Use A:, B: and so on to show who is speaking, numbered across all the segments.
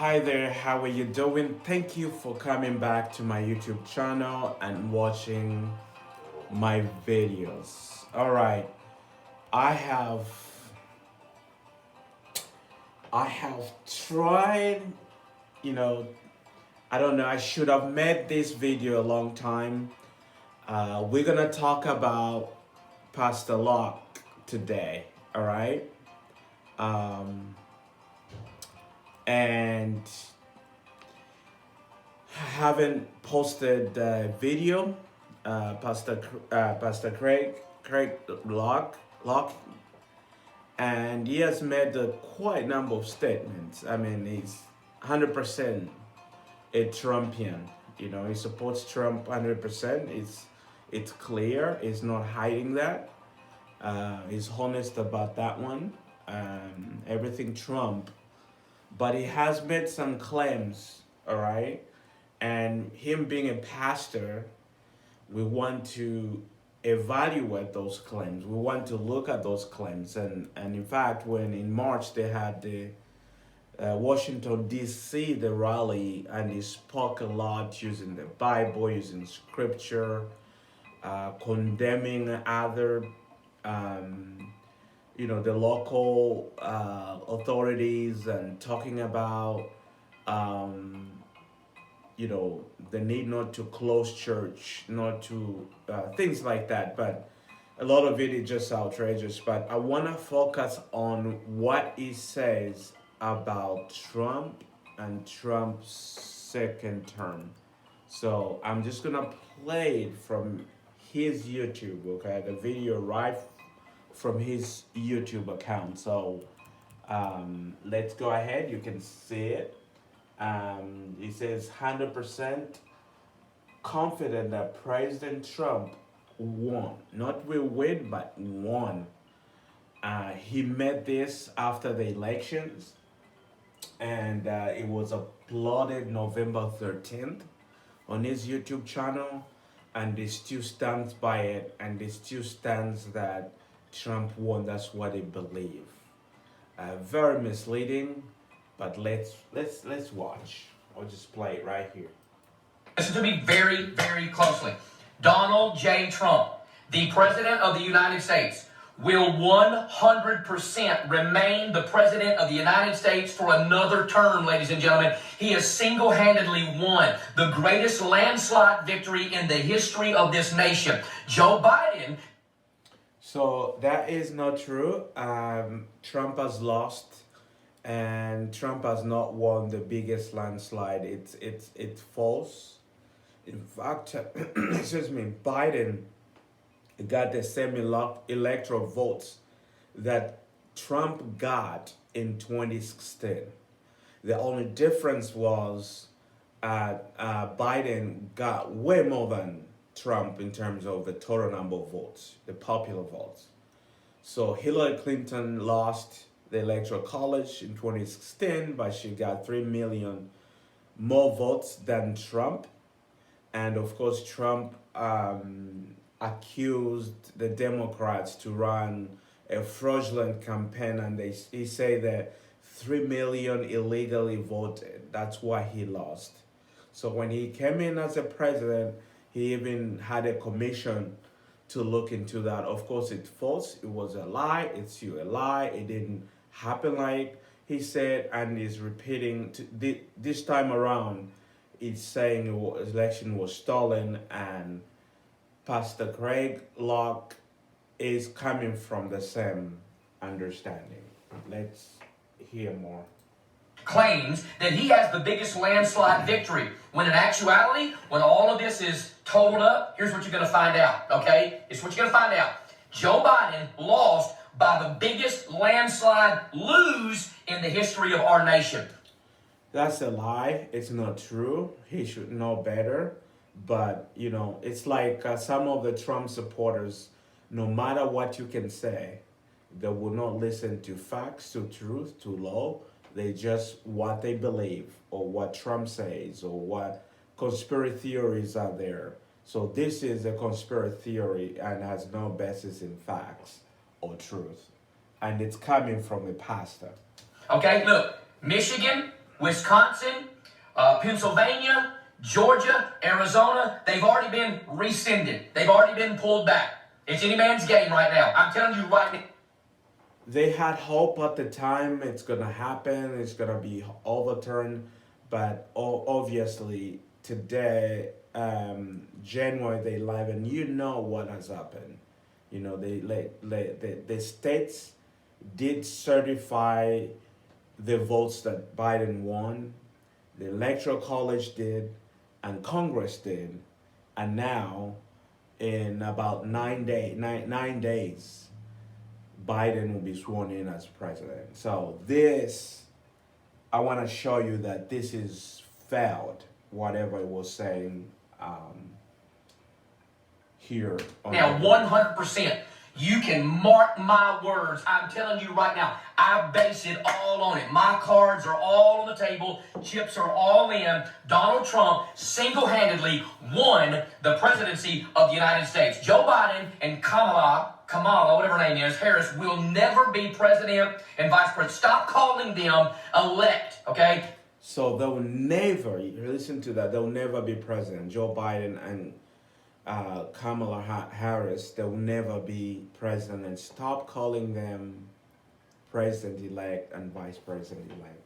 A: Hi there, how are you doing? Thank you for coming back to my YouTube channel and watching my videos. All right, I have I have tried, you know, I don't know, I should have made this video a long time. We're gonna talk about Pastor Locke today, all right? Um, and I haven't posted the video. Pastor Craig Locke, and he has made a quite number of statements. I mean, he's 100% a Trumpian. You know, he supports Trump 100%. It's clear. He's not hiding that. He's honest about that one. Everything Trump, but he has made some claims. All right, and him being a pastor, we want to evaluate those claims. We want to look at those claims. And in fact, when in March they had the Washington, D.C., the rally, and he spoke a lot using the Bible, using scripture, condemning other, the local authorities and talking about, the need not to close church, not to things like that. But a lot of it is just outrageous. But I want to focus on what he says about Trump and Trump's second term. So I'm just gonna play it from his YouTube, okay? The video right from his YouTube account. So let's go ahead. You can see it. He says 100% confident that President Trump won. Not will win, but won. He made this after the elections, and it was uploaded November 13th on his YouTube channel, and he still stands by it, and he still stands that Trump won. That's what he believe. Very misleading, but let's watch. I'll just play it right here.
B: Listen to me very, very closely. Donald J. Trump, the President of the United States, will 100% remain the President of the United States for another term, ladies and gentlemen. He has single-handedly won the greatest landslide victory in the history of this nation. Joe Biden...
A: So that is not true. Trump has lost, and Trump has not won the biggest landslide. It's false. In fact, excuse me, Biden got the same electoral votes that Trump got in 2016. The only difference was Biden got way more than Trump in terms of the total number of votes, the popular votes. So Hillary Clinton lost the Electoral College in 2016, but she got 3 million more votes than Trump. And of course, Trump accused the Democrats to run a fraudulent campaign, and he said that 3 million illegally voted. That's why he lost. So when he came in as a president, he even had a commission to look into that. Of course, it's false. It was a lie. It's still a lie. It didn't happen like he said, and he's repeating this time around. It's saying the election was stolen, and Pastor Greg Locke is coming from the same understanding. Let's hear more.
B: Claims that he has the biggest landslide victory, when in actuality, when all of this is totaled up, here's what you're going to find out, okay? It's what you're going to find out. Joe Biden lost by the biggest landslide lose in the history of our nation.
A: That's a lie. It's not true. He should know better. But, it's like some of the Trump supporters, no matter what you can say, they will not listen to facts, to truth, to law. They just what they believe, or what Trump says, or what conspiracy theories are there. So this is a conspiracy theory and has no basis in facts or truth. And it's coming from a pastor.
B: Okay, look, Michigan, Wisconsin, Pennsylvania, Georgia, Arizona, they've already been rescinded. They've already been pulled back. It's any man's game right now. I'm telling you right now.
A: They had hope at the time it's gonna happen, it's gonna be overturned, but obviously today, January the 11th, you know what has happened. You know, the states did certify the votes that Biden won, the Electoral College did, and Congress did, and now in about 9 days, Biden will be sworn in as president. So this, I want to show you that this is failed, whatever it was saying here.
B: Now, 100%. You can mark my words. I'm telling you right now, I base it all on it. My cards are all on the table. Chips are all in. Donald Trump single-handedly won the presidency of the United States. Joe Biden and Kamala, whatever her name is, Harris, will never be president and vice president. Stop calling them elect, okay?
A: So they'll never, listen to that, they'll never be president. Joe Biden and Kamala Harris, they will never be president. And stop calling them president-elect and vice president-elect.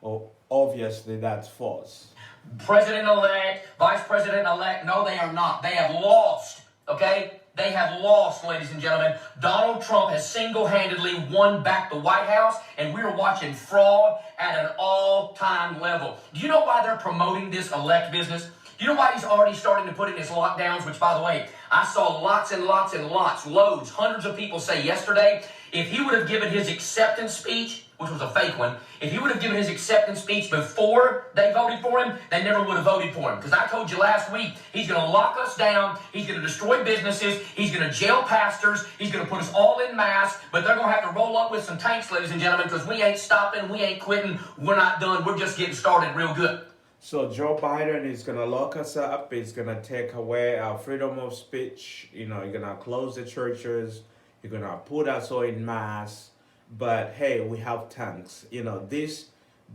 A: Oh, obviously that's false.
B: President-elect, vice president-elect, no, they are not. They have lost, okay? They have lost, ladies and gentlemen. Donald Trump has single-handedly won back the White House, and we're watching fraud at an all-time level. Do you know why they're promoting this elect business? Do you know why he's already starting to put in his lockdowns? Which, by the way, I saw lots and lots and lots, loads, hundreds of people say yesterday, if he would have given his acceptance speech, which was a fake one, if he would have given his acceptance speech before they voted for him, they never would have voted for him. Because I told you last week, he's going to lock us down, he's going to destroy businesses, he's going to jail pastors, he's going to put us all in masks, but they're going to have to roll up with some tanks, ladies and gentlemen, because we ain't stopping, we ain't quitting, we're not done, we're just getting started real good.
A: So Joe Biden is going to lock us up. He's going to take away our freedom of speech. You know, you're going to close the churches. You're going to put us all in mass. But hey, we have tanks. You know, this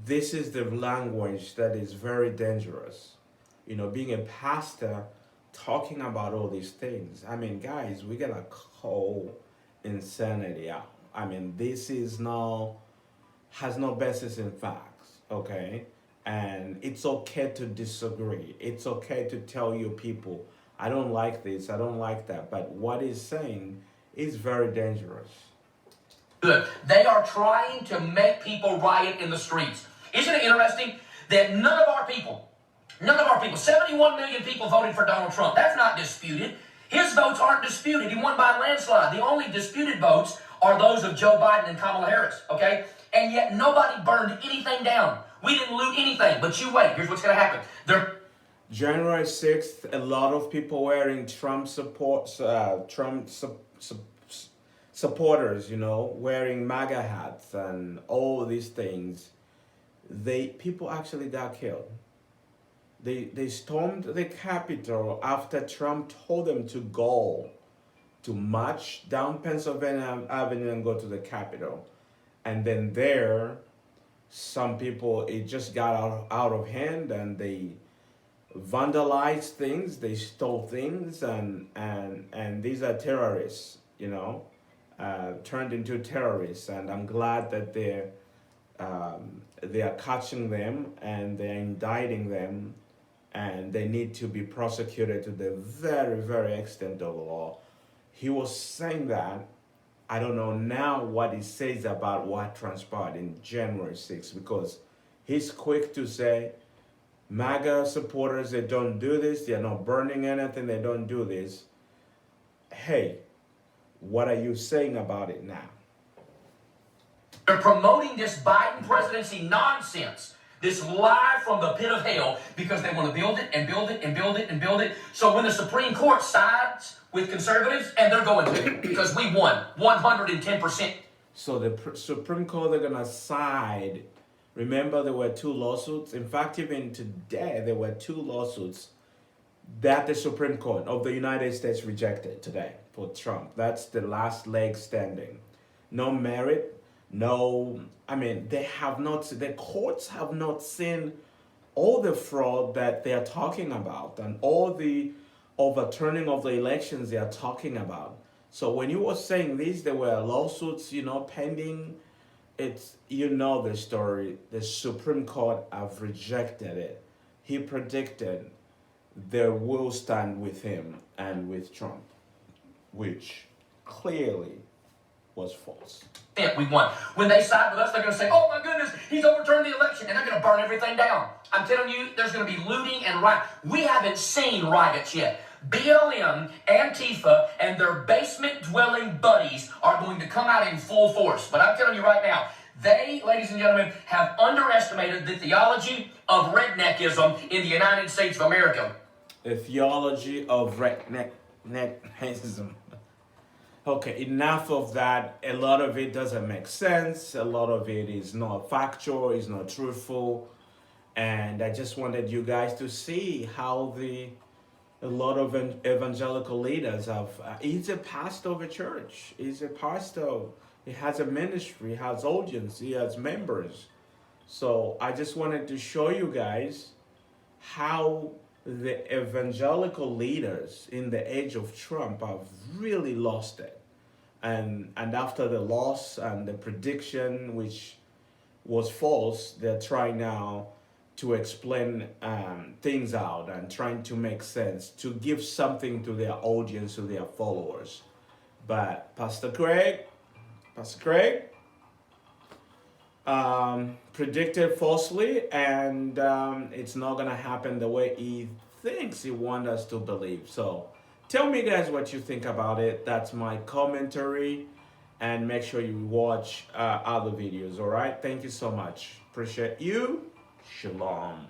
A: is the language that is very dangerous. You know, being a pastor, talking about all these things. I mean, guys, we got to call insanity out. I mean, this has no basis in facts, okay? And it's okay to disagree. It's okay to tell your people, I don't like this, I don't like that. But what he's saying is very dangerous.
B: Good. They are trying to make people riot in the streets. Isn't it interesting that none of our people, 71 million people voted for Donald Trump. That's not disputed. His votes aren't disputed. He won by a landslide. The only disputed votes are those of Joe Biden and Kamala Harris, okay? And yet nobody burned anything down. We didn't loot anything, but you wait. Here's what's going to happen.
A: January 6th, a lot of people wearing supporters, you know, wearing MAGA hats and all these things. People actually got killed. They stormed the Capitol after Trump told them to go to march down Pennsylvania Avenue and go to the Capitol. And then there, some people, it just got out of hand and they vandalized things, they stole things, and these are terrorists, you know, turned into terrorists. And I'm glad that they are catching them and they're indicting them, and they need to be prosecuted to the very, very extent of the law. He was saying that. I don't know now what he says about what transpired in January 6th, because he's quick to say, MAGA supporters, they don't do this, they're not burning anything, they don't do this. Hey, what are you saying about it now?
B: They're promoting this Biden presidency nonsense, this lie from the pit of hell, because they want to build it and build it and build it and build it. So when the Supreme Court sides with conservatives, and they're going to, because we won 110%.
A: So the Supreme Court, they're going to side. Remember, there were 2 lawsuits. In fact, even today, there were 2 lawsuits that the Supreme Court of the United States rejected today for Trump. That's the last leg standing. No merit. No, I mean, they have not, the courts have not seen all the fraud that they are talking about and all the overturning of the elections they are talking about. So when you were saying this, there were lawsuits, pending. It's, the story. The Supreme Court have rejected it. He predicted they will stand with him and with Trump, which clearly was false.
B: We won. When they side with us, they're going to say, oh my goodness, he's overturned the election, and they're going to burn everything down. I'm telling you, there's going to be looting and riot. We haven't seen riots yet. BLM, Antifa, and their basement-dwelling buddies are going to come out in full force. But I'm telling you right now, they, ladies and gentlemen, have underestimated the theology of redneckism in the United States of America.
A: The theology of redneckism. Okay, enough of that. A lot of it doesn't make sense. A lot of it is not factual, is not truthful. And I just wanted you guys to see how a lot of evangelical leaders have. He's a pastor of a church. He's a pastor. He has a ministry. He has audience. He has members. So I just wanted to show you guys how the evangelical leaders in the age of Trump have really lost it. And after the loss and the prediction, which was false, they're trying now to explain things out and trying to make sense, to give something to their audience, to their followers. But Pastor Greg predicted falsely, and it's not gonna happen the way he thinks he wants us to believe. So tell me guys what you think about it. That's my commentary, and make sure you watch other videos. All right, thank you so much. Appreciate you. Shalom.